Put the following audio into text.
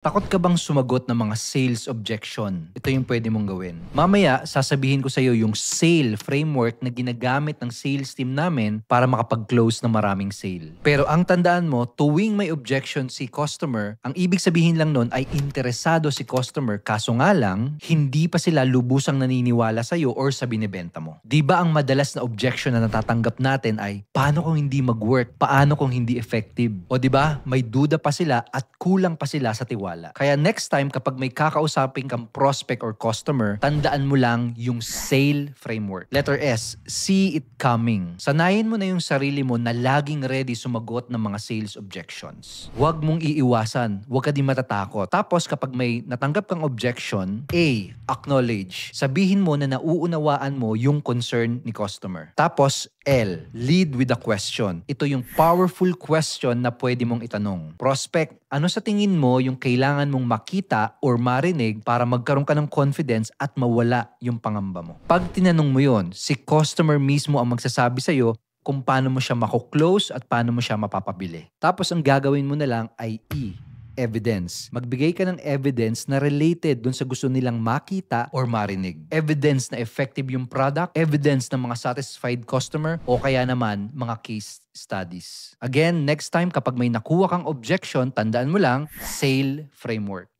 Takot ka bang sumagot ng mga sales objection? Ito yung pwede mong gawin. Mamaya, sasabihin ko sa iyo yung sale framework na ginagamit ng sales team namin para makapag-close ng maraming sale. Pero ang tandaan mo, tuwing may objection si customer, ang ibig sabihin lang nun ay interesado si customer, kaso nga lang, hindi pa sila lubusang naniniwala sa iyo or sa binibenta mo. Di ba ang madalas na objection na natatanggap natin ay, paano kung hindi mag-work? Paano kung hindi effective? O di ba, may duda pa sila at kulang pa sila sa tiwala. Kaya next time kapag may kakausapin kang prospect or customer, tandaan mo lang yung sale framework. Letter S, see it coming. Sanayin mo na yung sarili mo na laging ready sumagot ng mga sales objections. Huwag mong iiwasan, huwag ka din matatakot. Tapos kapag may natanggap kang objection, A, acknowledge. Sabihin mo na nauunawaan mo yung concern ni customer. Tapos L, lead with a question. Ito yung powerful question na pwede mong itanong. Prospect, ano sa tingin mo yung kailangan mong makita or marinig para magkaroon ka ng confidence at mawala yung pangamba mo? Pag tinanong mo yun, si customer mismo ang magsasabi sa'yo kung paano mo siya mako-close at paano mo siya mapapabili. Tapos ang gagawin mo na lang ay E, evidence. Magbigay ka ng evidence na related dun sa gusto nilang makita or marinig. Evidence na effective yung product, evidence ng mga satisfied customer, o kaya naman mga case studies. Again, next time kapag may nakuha kang objection, tandaan mo lang, sale framework.